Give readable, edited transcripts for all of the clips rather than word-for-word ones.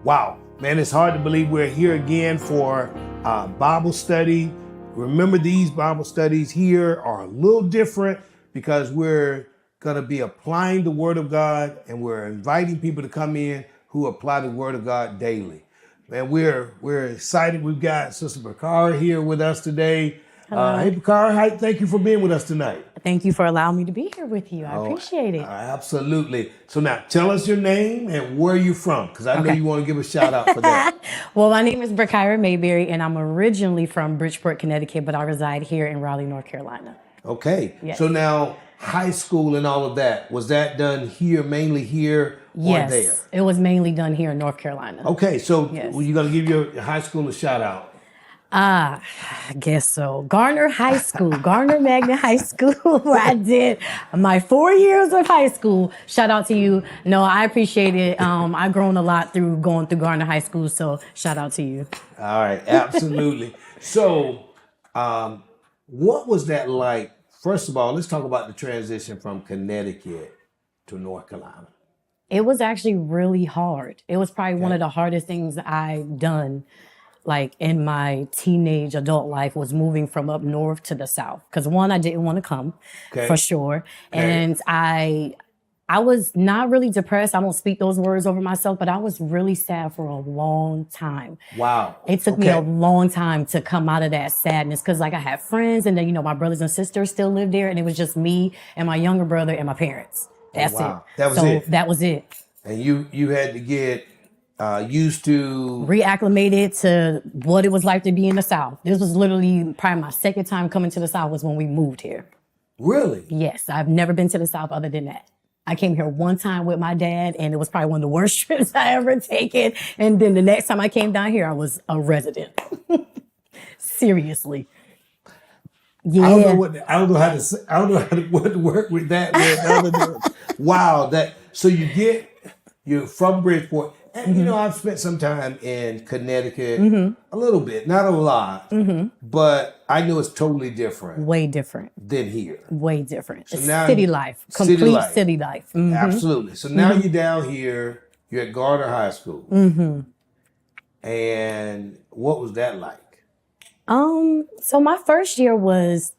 Wow, man, it's hard to believe we're here again for Bible study. Remember, these Bible studies here are a little different because we're going to be applying the Word of God, and we're inviting people to come in who apply the Word of God daily. Man, we're excited. We've got Sister Breciara here with us today. Hey, Breciara, thank you for being with us tonight. Thank you for allowing me to be here with you. I appreciate it. Absolutely. So now tell us your name and where you're from, because I know you want to give a shout out for that. Well, my name is Breciara Mayberry, and I'm originally from Bridgeport, Connecticut, but I reside here in Raleigh, North Carolina. Okay. Yes. So now high school and all of that, was that done here, mainly here or there? Yes, it was mainly done here in North Carolina. Okay. So you're going to give your high school a shout out. I guess so. Garner High School, Garner Magnet High School, where I did my 4 years of high school. Shout out to you. No, I appreciate it. I've grown a lot through going through Garner High School, so shout out to you. All right, absolutely. So, what was that like? First of all, let's talk about the transition from Connecticut to North Carolina. It was actually really hard. It was probably one of the hardest things I've done, like in my teenage adult life, was moving from up north to the south. Because one, I didn't want to come for sure. And I was not really depressed. I don't speak those words over myself, but I was really sad for a long time. Wow. It took me a long time to come out of that sadness, because like I had friends, and then, my brothers and sisters still lived there, and it was just me and my younger brother and my parents. That's it. That was it. And you had to get used to reacclimated to what it was like to be in the South. This was literally probably my second time coming to the South was when we moved here. Really? Yes. I've never been to the South other than that. I came here one time with my dad, and it was probably one of the worst trips I ever taken. And then the next time I came down here, I was a resident. Seriously. Yeah. I don't know how to work with that, man. Wow. So you're from Bridgeport. And, I've spent some time in Connecticut, a little bit, not a lot, but I know it's totally different. Way different. Than here. Way different. So it's now city life. Complete city life. Mm-hmm. Absolutely. So now you're down here, you're at Garner High School. Mm-hmm. And what was that like? So my first year was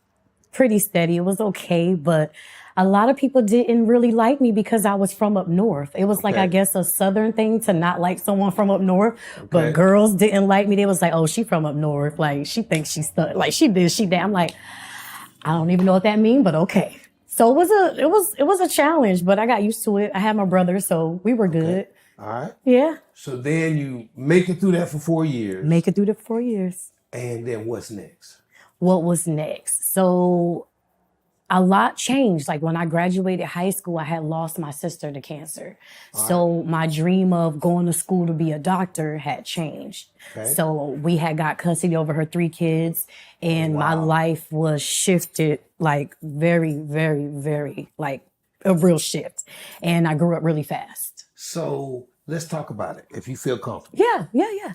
pretty steady. It was okay, but a lot of people didn't really like me because I was from up north. It was like, I guess, a southern thing to not like someone from up north. But girls didn't like me. They was like, oh, she from up north. Like, she thinks she's stuck. Like, she did, she did. I'm like, I don't even know what that means, but okay. So it was a challenge, but I got used to it. I had my brother, so we were good. All right. Yeah. So then you make it through that for 4 years. Make it through the 4 years. And then what's next? What was next? So a lot changed. Like when I graduated high school, I had lost my sister to cancer. So my dream of going to school to be a doctor had changed. So we had got custody over her 3 kids, and my life was shifted like very, very, very, like a real shift. And I grew up really fast. So let's talk about it, if you feel comfortable. Yeah.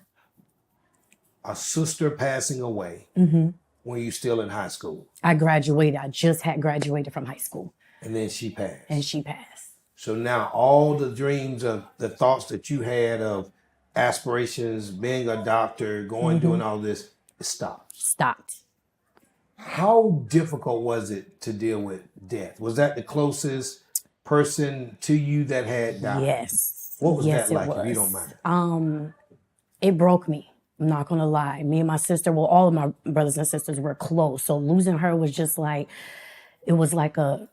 A sister passing away when you're still in high school. I graduated. I just had graduated from high school. And then she passed. So now all the dreams of the thoughts that you had of aspirations, being a doctor, doing all this, it stopped. How difficult was it to deal with death? Was that the closest person to you that had died? Yes. What was that like, if you don't mind? It broke me. I'm not going to lie. Me and my sister, well, all of my brothers and sisters were close. So losing her was just like, it was like a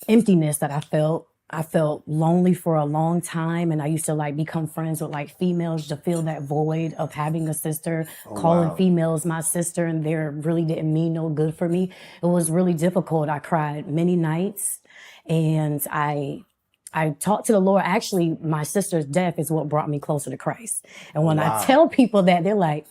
emptiness that I felt. I felt lonely for a long time. And I used to like become friends with like females to fill that void of having a sister, calling females my sister, and they really didn't mean no good for me. It was really difficult. I cried many nights, and I talked to the Lord. Actually, my sister's death is what brought me closer to Christ. And when I tell people that, they're like,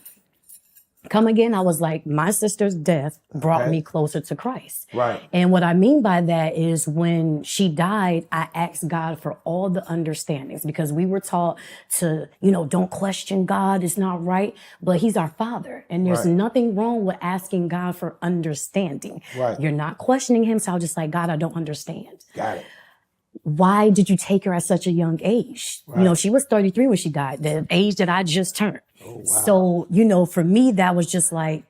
come again? I was like, my sister's death brought me closer to Christ. Right. And what I mean by that is when she died, I asked God for all the understandings, because we were taught to, don't question God. It's not right. But he's our Father. And there's nothing wrong with asking God for understanding. Right. You're not questioning him. So I was just like, God, I don't understand. Got it. why did you take her at such a young age? Right. You know, she was 33 when she died, the age that I just turned. Oh, wow. So, you know, for me, that was just like,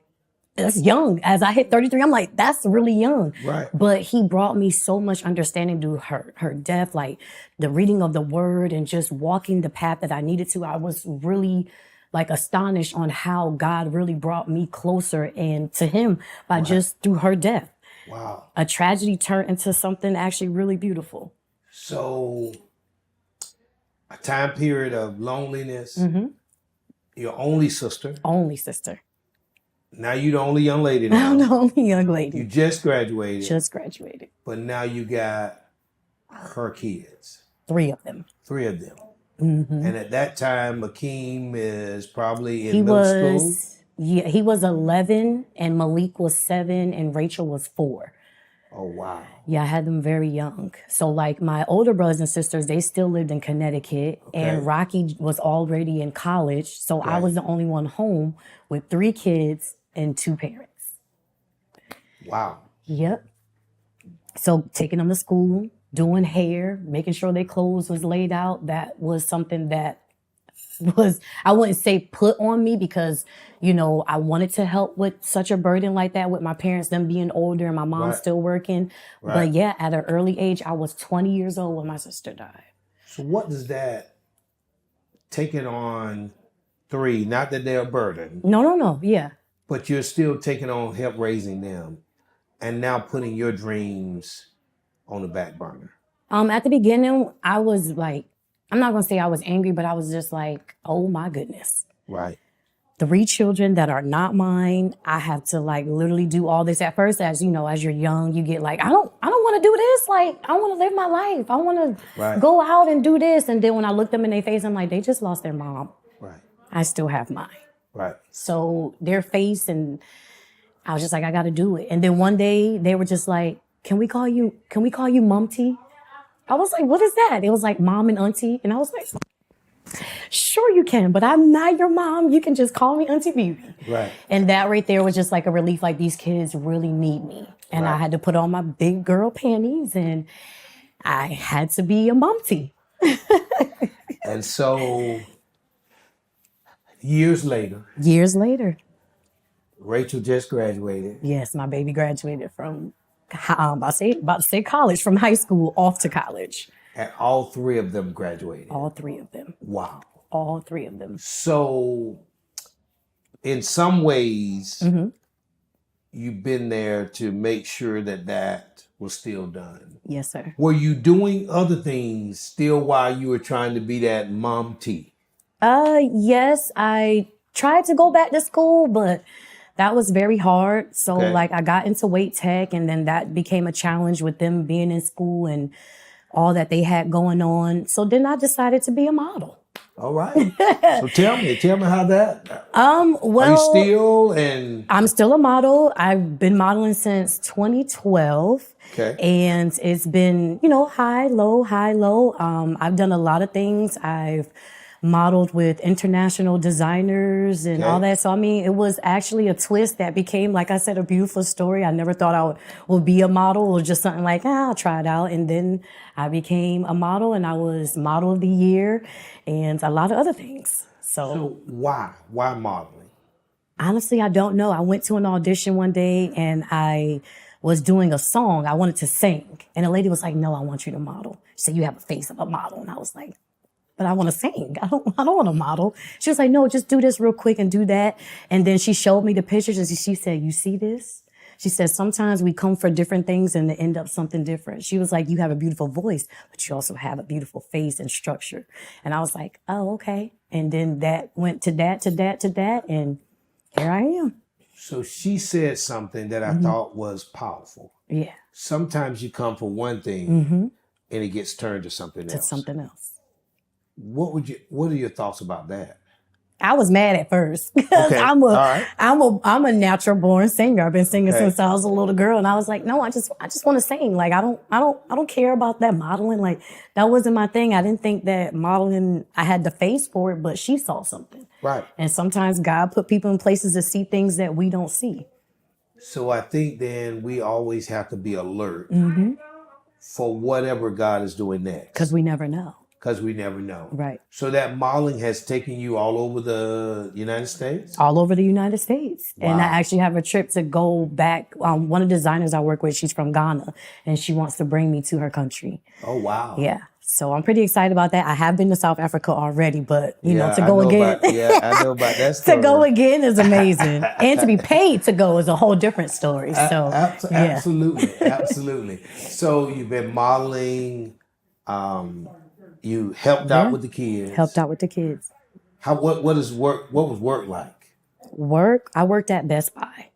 that's young. As I hit 33, I'm like, that's really young. Right. But he brought me so much understanding through her death, like the reading of the word and just walking the path that I needed to. I was really like astonished on how God really brought me closer and to him by just through her death. Wow. A tragedy turned into something actually really beautiful. So a time period of loneliness, your only sister. Only sister. Now you're the only young lady now. I'm the only young lady. You just graduated. Just graduated. But now you got her kids. 3 of them. 3 of them. And at that time, Akeem is probably in middle school. Yeah, he was 11 and Malik was 7 and Rachel was 4. Oh, wow. Yeah, I had them very young. So like my older brothers and sisters, they still lived in Connecticut and Rocky was already in college. So I was the only one home with 3 kids and 2 parents. Wow. Yep. So taking them to school, doing hair, making sure their clothes was laid out. That was something that was, I wouldn't say put on me because, you know, I wanted to help with such a burden like that with my parents, them being older and my mom still working. But yeah, at an early age, I was 20 years old when my sister died. So what does that, taking on 3, not that they're a burden. No. Yeah. But you're still taking on help raising them and now putting your dreams on the back burner. At the beginning, I was like, I'm not going to say I was angry, but I was just like, oh my goodness. Right. 3 children that are not mine. I have to like literally do all this at first. As you know, as you're young, you get like, I don't want to do this. Like, I want to live my life. I want to go out and do this. And then when I look them in their face, I'm like, they just lost their mom. Right. I still have mine. Right. So their face, and I was just like, I got to do it. And then one day they were just like, can we call you Mom T? I was like, what is that? It was like mom and auntie. And I was like, sure you can, but I'm not your mom. You can just call me Auntie Beauty. Right. And that right there was just like a relief. Like, these kids really need me. And I had to put on my big girl panties and I had to be a mom T. And so years later, Rachel just graduated. Yes, my baby graduated from, about to say college, from high school off to college. And all 3 of them graduated. All 3 of them. Wow. All 3 of them. So in some ways, you've been there to make sure that was still done. Yes, sir. Were you doing other things still while you were trying to be that mom T? Yes, I tried to go back to school, but that was very hard. So like I got into weight tech, and then that became a challenge with them being in school and all that they had going on. So then I decided to be a model. All right. So tell me how that. Well, are you still I'm still a model. I've been modeling since 2012. Okay. And it's been, high, low. I've done a lot of things. I've modeled with international designers and all that. So, I mean, it was actually a twist that became, like I said, a beautiful story. I never thought I would be a model, or just something like, I'll try it out. And then I became a model, and I was model of the year and a lot of other things. So why modeling? Honestly, I don't know. I went to an audition one day and I was doing a song. I wanted to sing. And a lady was like, no, I want you to model. She said, you have a face of a model. And I was like, but I want to sing. I don't want to model. She was like, no, just do this real quick and do that. And then she showed me the pictures and she said, you see this? She said, sometimes we come for different things and they end up something different. She was like, you have a beautiful voice, but you also have a beautiful face and structure. And I was like, oh, okay. And then that went to that, and here I am. So she said something that I thought was powerful. Yeah. Sometimes you come for one thing and it gets turned to something else. What are your thoughts about that? I was mad at first because I'm a natural born singer. I've been singing since I was a little girl, and I was like, no, I just want to sing. Like, I don't care about that modeling. Like, that wasn't my thing. I didn't think that modeling, I had the face for it, but she saw something. Right. And sometimes God put people in places to see things that we don't see. So I think then we always have to be alert for whatever God is doing next. Because we never know. Because we never know. Right. So that modeling has taken you all over the United States? All over the United States. Wow. And I actually have a trip to go back. One of the designers I work with, she's from Ghana, and she wants to bring me to her country. Oh, wow. Yeah. So I'm pretty excited about that. I have been to South Africa already, but you know, to I go know again. I know about that story. To go again is amazing. And to be paid to go is a whole different story. So Absolutely. Absolutely. So you've been modeling, you helped out with the kids. Helped out with the kids. What was work like? Work? I worked at Best Buy.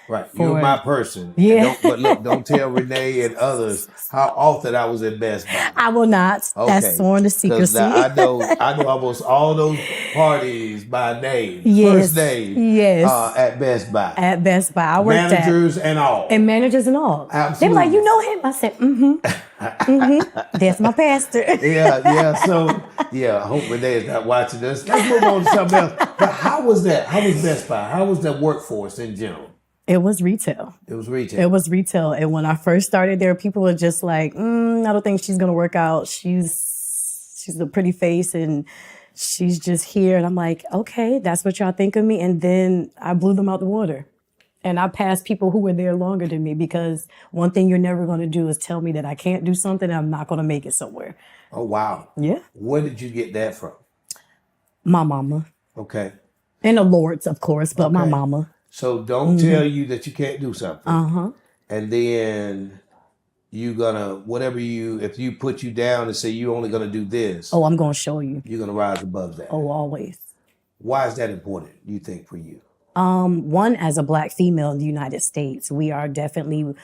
Right. You're my person. Yeah. But look, don't tell Renee and others how often I was at Best Buy. I will not. Okay. That's sworn to secrecy. I know almost all those parties by name. Yes. First name. Yes. At Best Buy. At Best Buy. I worked managers and all. And managers and all. Absolutely. They were like, you know him? I said, That's my pastor. Yeah. So, I hope Renee is not watching this. Let's move on to something else. But how was that? How was Best Buy? How was the workforce in general? It was retail. It was retail. It was retail. And when I first started there, people were just like, I don't think she's going to work out. She's a pretty face and she's just here. And I'm like, okay, that's what y'all think of me. And then I blew them out the water. And I passed people who were there longer than me because one thing you're never going to do is tell me that I can't do something and I'm not going to make it somewhere. Oh, wow. Yeah. Where did you get that from? My mama. Okay. And the Lord's, of course, but my mama. So don't tell you that you can't do something. Uh-huh. And then you gonna, if you put you down and say you're only gonna do this. Oh, I'm gonna show you. You're gonna rise above that. Oh, always. Why is that important, you think, for you? One, as a Black female in the United States, we are definitely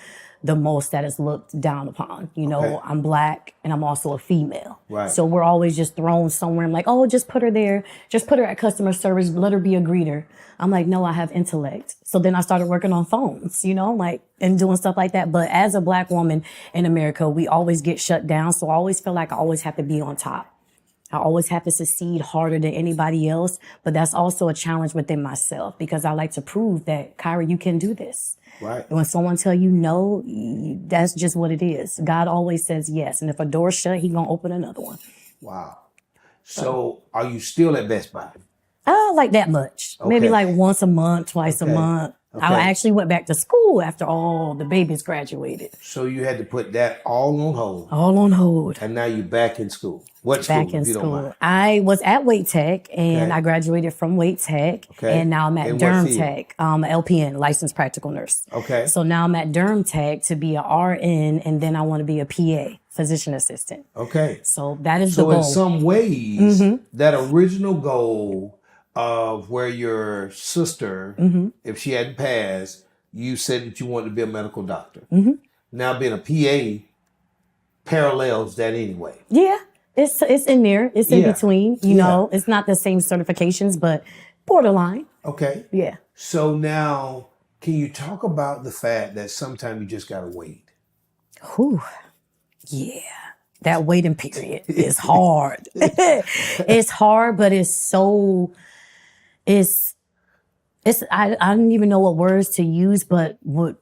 the most that is looked down upon. You know, I'm Black and I'm also a female. Right. So we're always just thrown somewhere. I'm like, oh, just put her there. Just put her at customer service. Let her be a greeter. I'm like, no, I have intellect. So then I started working on phones, and doing stuff like that. But as a Black woman in America, we always get shut down. So I always feel like I always have to be on top. I always have to succeed harder than anybody else. But that's also a challenge within myself because I like to prove that, Kyra, you can do this. Right. When someone tell you no, that's just what it is. God always says yes. And if a door's shut, He's going to open another one. Wow. So are you still at Best Buy? Like that much. Okay. Maybe like once a month, twice a month. Okay. I actually went back to school after all the babies graduated. So you had to put that all on hold. All on hold. And now you're back in school. What school, Back in if you don't school. mind? I was at Wait Tech and I graduated from Wait Tech. Okay. And now I'm In at what Derm field? Tech, LPN, licensed practical nurse. Okay. So now I'm at Derm Tech to be a RN and then I want to be a PA, physician assistant. Okay. So that is the So goal. in some ways, that original goal of where your sister, if she hadn't passed, you said that you wanted to be a medical doctor. Now being a PA parallels that anyway. Yeah, it's in there. It's in Yeah. between. You know, it's not the same certifications, but borderline. Okay. Yeah. So now, can you talk about the fact that sometimes you just gotta wait? Whew. Yeah. That waiting period is hard. It's hard, but it's so, I don't even know what words to use, but what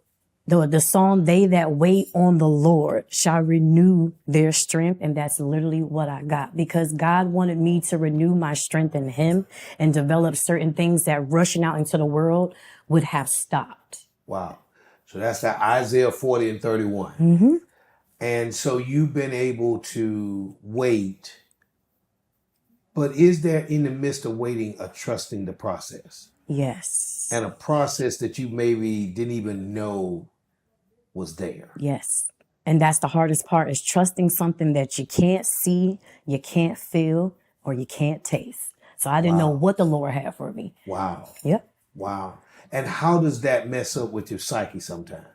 the song, they that wait on the Lord shall renew their strength. And that's literally what I got because God wanted me to renew my strength in Him and develop certain things that rushing out into the world would have stopped. Wow. So that's that Isaiah 40 and 31. And so you've been able to wait, but is there in the midst of waiting a trusting the process? Yes. And a process that you maybe didn't even know was there. Yes. And that's the hardest part is trusting something that you can't see, you can't feel, or you can't taste. So I didn't know what the Lord had for me. Wow. Yep. Wow. And how does that mess up with your psyche sometimes?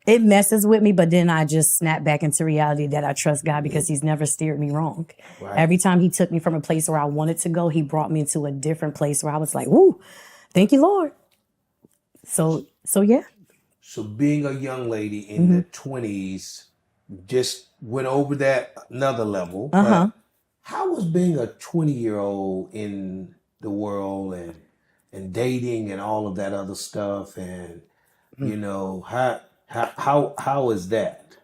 It messes with me, but then I just snap back into reality that I trust God because He's never steered me wrong. Right. Every time He took me from a place where I wanted to go, He brought me into a different place where I was like, woo, thank you, Lord. So yeah. So being a young lady in the 20s, just went over that another level. But how was being a 20-year-old in the world and dating and all of that other stuff? And, you know, How is that?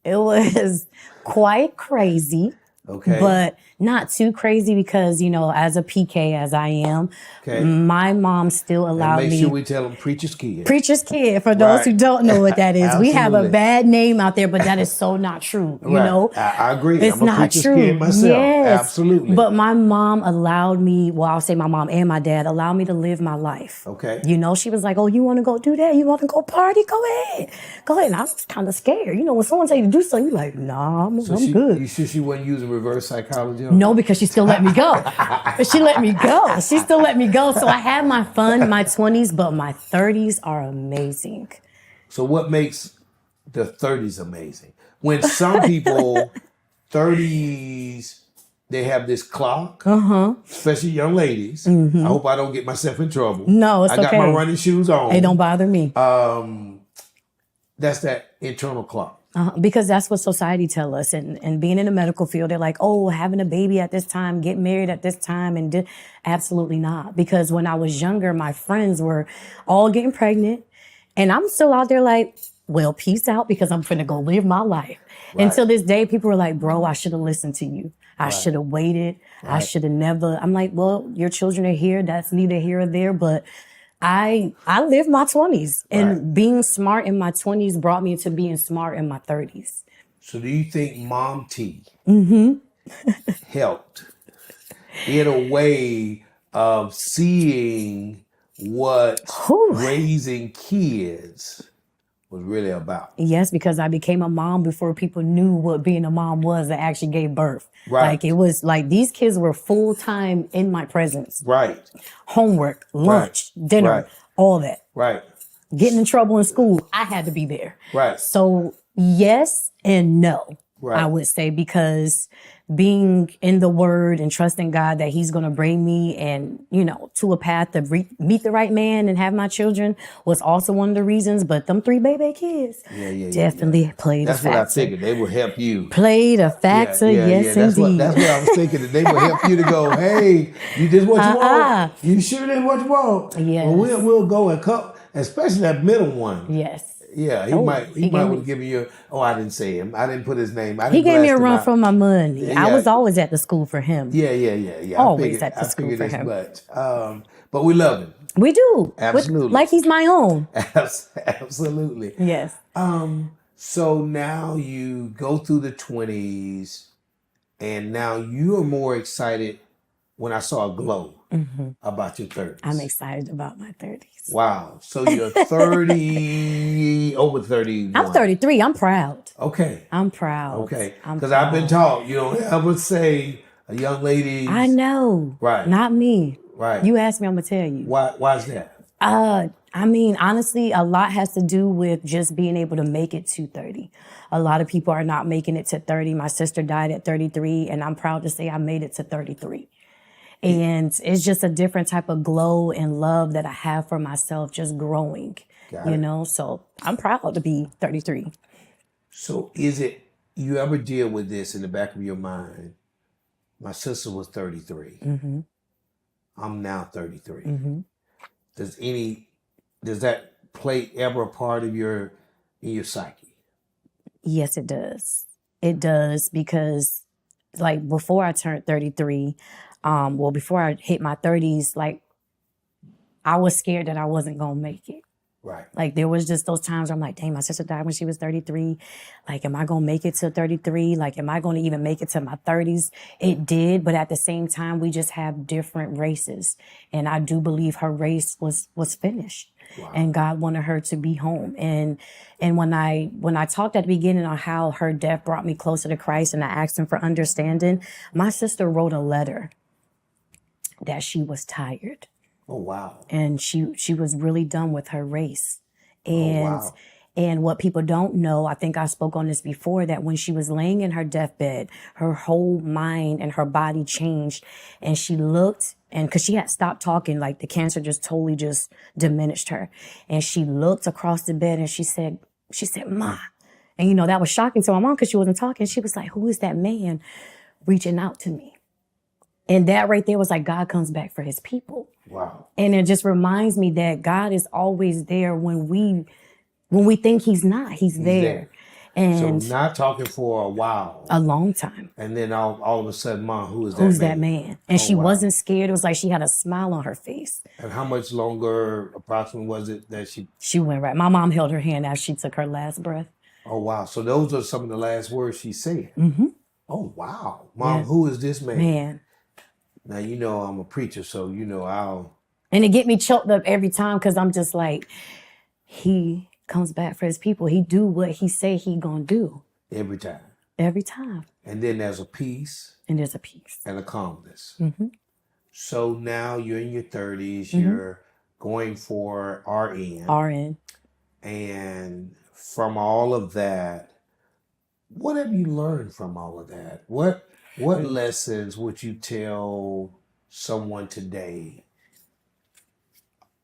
It was quite crazy. Okay. But not too crazy because, as a PK as I am, Okay. my mom still And allowed make me. sure we tell them preacher's kid. Preacher's kid, for those who don't know what that is. We have a Absolutely. bad name out there, but that is so not true. I agree. It's I'm a not preacher's true. kid myself. Yes. Absolutely. But my mom allowed me, well, I'll say my mom and my dad allowed me to live my life. Okay. She was like, oh, you want to go do that? You want to go party? Go ahead. Go ahead. And I was kind of scared. When someone tell you to do something, you're like, nah, I'm good. You sure she wasn't using reverse psychology? No, because she still let me go. She let me go. She still let me go. So I had my fun, my 20s, but my 30s are amazing. So what makes the 30s amazing? When some people, 30s, they have this clock, especially young ladies. I hope I don't get myself in trouble. No, it's okay. I got my running shoes on. They don't bother me. That's that internal clock. Because that's what society tell us. And being in the medical field, they're like, oh, having a baby at this time, getting married at this time. And absolutely not. Because when I was younger, my friends were all getting pregnant. And I'm still out there like, well, peace out because I'm finna go live my life. Right. Until this day, people were like, bro, I should have listened to you. I should have waited. I should have never. I'm like, well, your children are here. That's neither here or there. But I lived my 20s, and being smart in my 20s brought me to being smart in my 30s. So do you think Mom T helped in a way of seeing what raising kids was really about? Yes, because I became a mom before people knew what being a mom was that actually gave birth. Right. Like it was like these kids were full time in my presence. Right. Homework, lunch, dinner, all that. Right. Getting in trouble in school, I had to be there. Right. So yes and no, I would say, because being in the word and trusting God that he's going to bring me and, to a path to meet the right man and have my children was also one of the reasons. But them 3 baby kids definitely played a factor. That's what I figured. They would help you. Played a factor, yes, indeed. That's what I was thinking, that they would help you to go, hey, you did what you want. You sure did what you want. Yes. Well, we'll go and cut, especially that middle one. Yes. Yeah, he might have given you. I didn't say him. I didn't put his name. He gave me a run for my money. Yeah. I was always at the school for him. Yeah. Always at the school for him. But we love him. We do. Absolutely. Like he's my own. Absolutely. Yes. So now you go through the 20s, and now you are more excited. When I saw a glow about your 30s. I'm excited about my 30s. Wow. So you're 30, over 30. I'm 33. I'm proud. Okay. I'm proud. Okay. Because I've been taught, you don't ever say a young lady. I know. Right. Not me. Right. You asked me, I'm going to tell you. Why's that? I mean, honestly, a lot has to do with just being able to make it to 30. A lot of people are not making it to 30. My sister died at 33, and I'm proud to say I made it to 33. And it's just a different type of glow and love that I have for myself, just growing, So I'm proud to be 33. So is it, you ever deal with this in the back of your mind? My sister was 33. I'm now 33. Does that play ever a part of in your psyche? Yes, it does. It does, because like before I turned 33, before I hit my 30s, like I was scared that I wasn't going to make it. Right. Like there was just those times where I'm like, dang, my sister died when she was 33. Like, am I going to make it to 33? Like, am I going to even make it to my 30s? It did. But at the same time, we just have different races. And I do believe her race was finished. Wow. And God wanted her to be home. And when I talked at the beginning on how her death brought me closer to Christ and I asked him for understanding, my sister wrote a letter that she was tired. Oh, wow. And she was really done with her race. And what people don't know, I think I spoke on this before, that when she was laying in her deathbed, her whole mind and her body changed. And she looked, and because she had stopped talking, like the cancer just totally just diminished her. And she looked across the bed and she said, Ma. And that was shocking to my mom because she wasn't talking. She was like, who is that man reaching out to me? And that right there was like, God comes back for his people. Wow. And it just reminds me that God is always there when we When we think he's not, he's there. there. And So not talking for a while. a long time. And then all of a sudden, Mom, who's that Who's man? that man? And she wasn't scared. It was like she had a smile on her face. And how much longer approximately was it that She went right. My mom held her hand as she took her last breath. Oh, wow. So those are some of the last words she said. Mm-hmm. Oh, wow. Mom, who is this man? Man. Now, you know I'm a preacher, so, you know, I'll... And it get me choked up every time because I'm just like, he comes back for his people. He do what he say he gonna do. Every time. Every time. And then there's a peace. And there's a peace. And a calmness. Mm-hmm. So now you're in your 30s. You're going for RN. RN. And from all of that, what have you learned from all of that? What lessons would you tell someone today?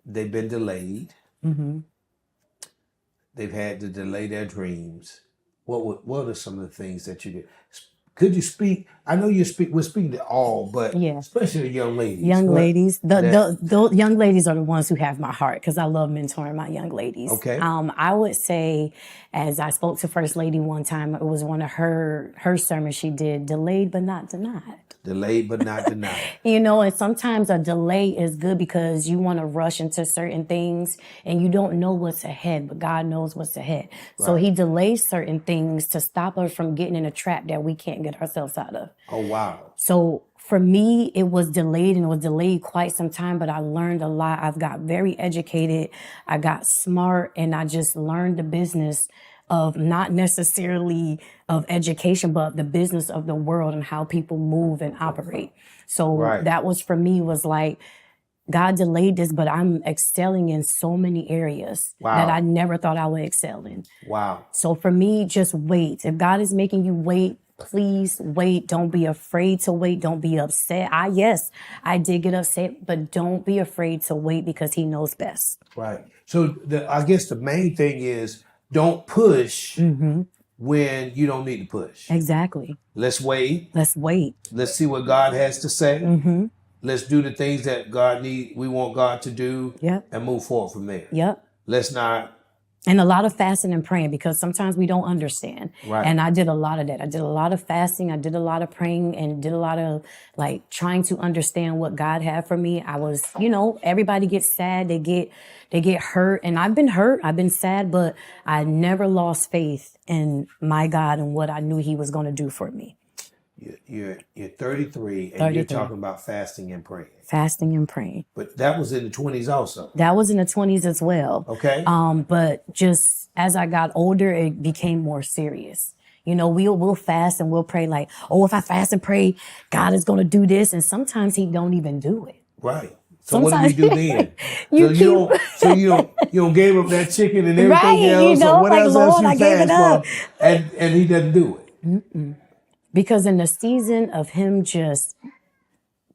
They've been delayed. Mm-hmm. They've had to delay their dreams. What are some of the things that you did? Could you speak? I know we're speaking to all, but especially the young ladies. Young ladies. The young ladies are the ones who have my heart because I love mentoring my young ladies. Okay. I would say, as I spoke to First Lady one time, it was one of her sermons she did, delayed but not denied. Delayed but not denied. You know, and sometimes a delay is good because you want to rush into certain things and you don't know what's ahead, but God knows what's ahead. Right. So he delays certain things to stop us from getting in a trap that we can't get ourselves out of. Oh, wow. So for me, it was delayed and it was delayed quite some time, but I learned a lot. I've got very educated. I got smart and I just learned the business of not necessarily of education, but the business of the world and how people move and operate. So that was for me was like, God delayed this, but I'm excelling in so many areas that I never thought I would excel in. Wow. So for me, just wait. If God is making you wait, please wait. Don't be afraid to wait. Don't be upset. I did get upset, but don't be afraid to wait because he knows best. Right. So I guess the main thing is don't push when you don't need to push. Exactly. Let's wait. Let's wait. Let's see what God has to say. Let's do the things that we want God to do and move forward from there. Yep. Let's not. And a lot of fasting and praying because sometimes we don't understand. Right. And I did a lot of that. I did a lot of fasting. I did a lot of praying and did a lot of like trying to understand what God had for me. I was, everybody gets sad. They get hurt. And I've been hurt. I've been sad, but I never lost faith in my God and what I knew he was going to do for me. You're 33 and you're talking about fasting and praying. Fasting and praying. But that was in the 20s also. That was in the 20s as well. Okay. But just as I got older, it became more serious. We'll fast and we'll pray like, if I fast and pray, God is going to do this. And sometimes he don't even do it. Right. So sometimes, what do you do then? you don't give up that chicken and everything else. Or what else Lord, you fast for? And he doesn't do it. Mm-mm. Because in the season of him just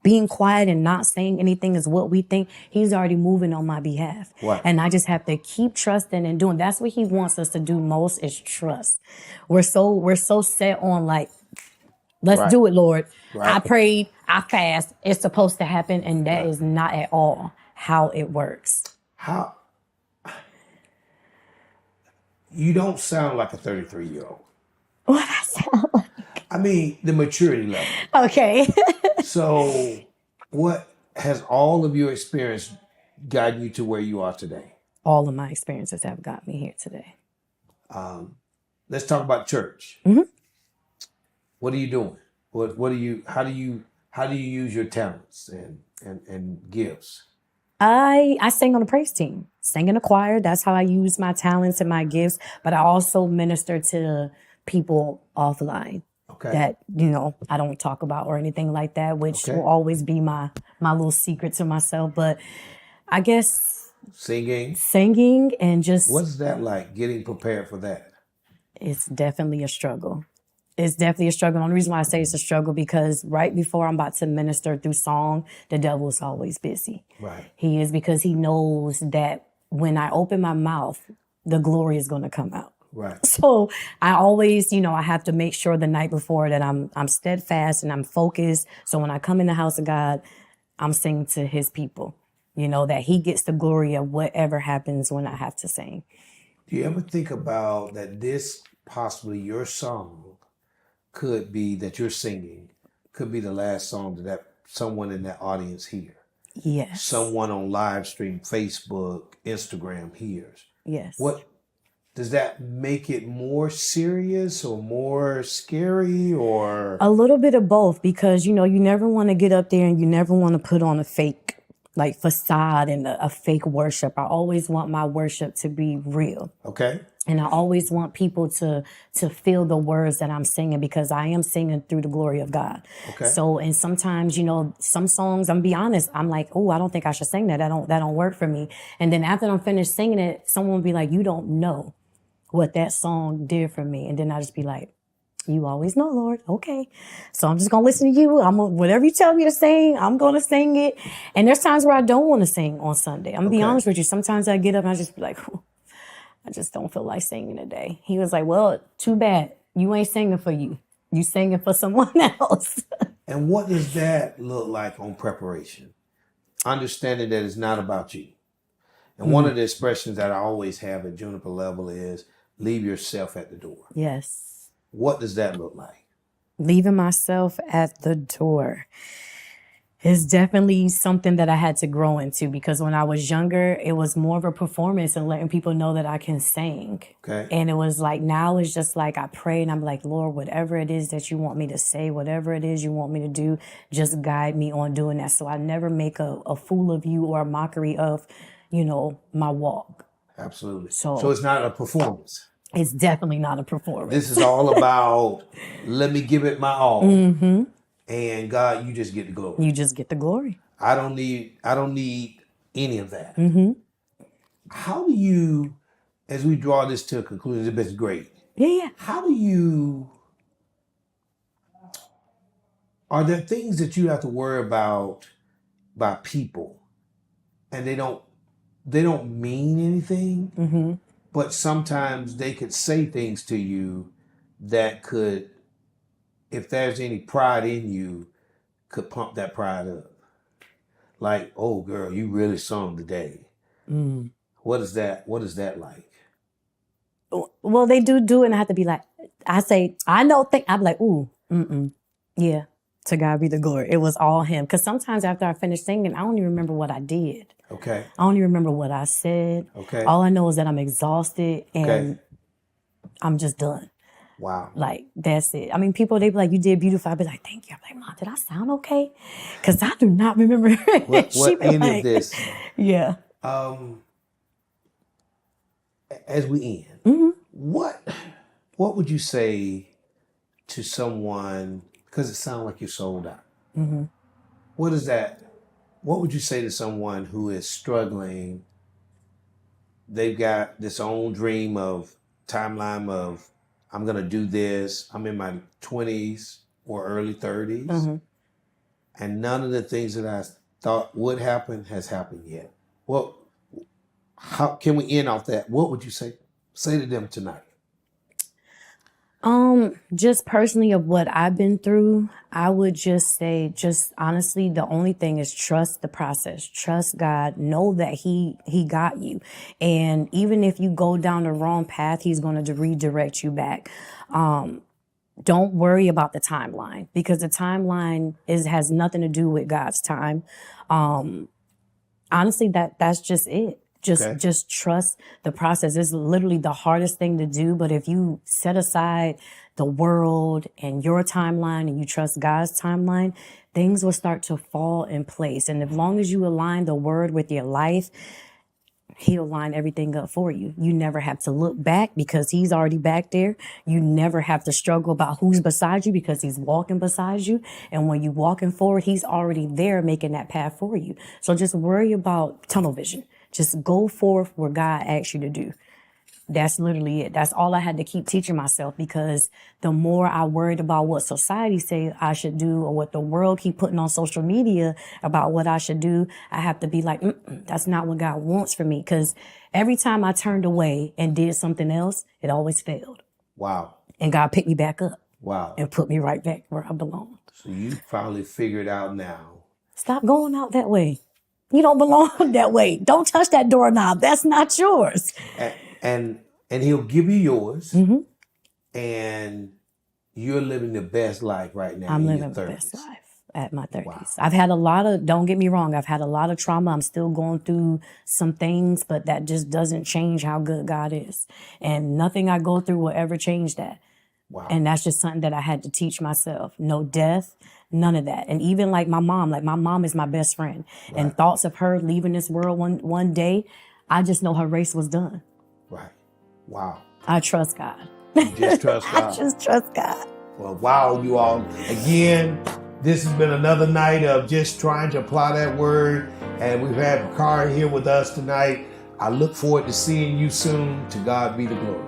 being quiet and not saying anything is what we think, he's already moving on my behalf. Right. And I just have to keep trusting and doing. That's what he wants us to do most is trust. We're so set on like, let's do it, Lord. Right. I prayed, I fast. It's supposed to happen. And that is not at all how it works. How? You don't sound like a 33-year-old. What I sound like? I mean, the maturity level. Okay. So what has all of your experience gotten you to where you are today? All of my experiences have got me here today. Let's talk about church. Mm-hmm. What are you doing? How do you use your talents and gifts? I sang on a praise team, sang in a choir. That's how I use my talents and my gifts. But I also minister to people offline. Okay. That, I don't talk about or anything like that, which will always be my little secret to myself. But I guess singing and just. What's that like, getting prepared for that? It's definitely a struggle. It's definitely a struggle. And the reason why I say it's a struggle because right before I'm about to minister through song, the devil is always busy. Right. He is because he knows that when I open my mouth, the glory is going to come out. Right. So I always, I have to make sure the night before that I'm steadfast and I'm focused. So when I come in the house of God, I'm singing to his people, that he gets the glory of whatever happens when I have to sing. Do you ever think about that this possibly your song could be that you're singing, could be the last song that someone in that audience hear? Yes. Someone on live stream, Facebook, Instagram hears. Yes. What does that make it more serious or more scary or? A little bit of both, because, you never want to get up there and you never want to put on a fake like facade and a fake worship. I always want my worship to be real. Okay. And I always want people to feel the words that I'm singing, because I am singing through the glory of God. Okay. So, and sometimes, some songs, I'm be honest, I'm like, oh, I don't think I should sing that. That don't work for me. And then after I'm finished singing it, someone will be like, you don't know what that song did for me. And then I just be like, you always know, Lord. Okay. So I'm just going to listen to you. Whatever you tell me to sing, I'm going to sing it. And there's times where I don't want to sing on Sunday. I'm going to be honest with you. Sometimes I get up and I just be like, I just don't feel like singing today. He was like, well, too bad. You ain't singing for you. You singing for someone else. And what does that look like on preparation? Understanding that it's not about you. And one of the expressions that I always have at Juniper level is leave yourself at the door. Yes. What does that look like? Leaving myself at the door is definitely something that I had to grow into, because when I was younger, it was more of a performance and letting people know that I can sing. Okay. And it was like, now it's just like I pray and I'm like, Lord, whatever it is that you want me to say, whatever it is you want me to do, just guide me on doing that. So I never make a fool of you or a mockery of, my walk. Absolutely. So it's not a performance. It's definitely not a performance. This is all about, let me give it my all. Mm-hmm. And God, you just get the glory. You just get the glory. I don't need any of that. Mm-hmm. How do you, as we draw this to a conclusion, it's been great. Yeah. How do you, are there things that you have to worry about by people and they don't mean anything? Mm-hmm. But sometimes they could say things to you that could, if there's any pride in you, could pump that pride up. Like, oh girl, you really sung today. Mm. What is that like? Well, they do it, and I have to be like, I say, I know, I'm like, ooh, yeah, to God be the glory. It was all him. Because sometimes after I finish singing, I don't even remember what I did. Okay. I don't even remember what I said. Okay. All I know is that I'm exhausted and I'm just done. Wow. Like, that's it. I mean, people, they be like, you did beautiful. I'd be like, thank you. I'm like, Mom, did I sound okay? Because I do not remember what any of this. Yeah. As we end, what would you say to someone, because it sounds like you're sold out. Mm-hmm. What is that? What would you say to someone who is struggling? They've got this own dream of timeline of, I'm going to do this. I'm in my 20s or early 30s. Mm-hmm. And none of the things that I thought would happen has happened yet. Well, how can we end off that? What would you say to them tonight? Just personally of what I've been through, I would just say, just honestly, the only thing is trust the process. Trust God. Know that He got you. And even if you go down the wrong path, He's going to redirect you back. Don't worry about the timeline, because the timeline has nothing to do with God's time. Honestly, that's just it. Just trust the process. It's literally the hardest thing to do. But if you set aside the world and your timeline and you trust God's timeline, things will start to fall in place. And as long as you align the word with your life, He'll line everything up for you. You never have to look back because He's already back there. You never have to struggle about who's beside you because He's walking beside you. And when you're walking forward, He's already there making that path for you. So just worry about tunnel vision. Just go forth where God asks you to do. That's literally it. That's all I had to keep teaching myself, because the more I worried about what society say I should do or what the world keep putting on social media about what I should do, I have to be like, that's not what God wants for me. Because every time I turned away and did something else, it always failed. Wow. And God picked me back up. Wow. And put me right back where I belong. So you finally figured out now. Stop going out that way. You don't belong that way. Don't touch that doorknob. That's not yours. And and he'll give you yours, hmm and you're living the best life right now I'm in living your the 30s. best life at my 30s. Wow. I've had a lot of, don't get me wrong, I've had a lot of trauma. I'm still going through some things, but that just doesn't change how good God is. And nothing I go through will ever change that. Wow. And that's just something that I had to teach myself. No death, none of that. And even like my mom is my best friend. And Right. thoughts of her leaving this world one day, I just know her race was done. Right. Wow. I trust God. You just trust I God. just trust God. Well, wow, you all. Again, this has been another night of just trying to apply that word. And we've had Breciara here with us tonight. I look forward to seeing you soon. To God be the glory.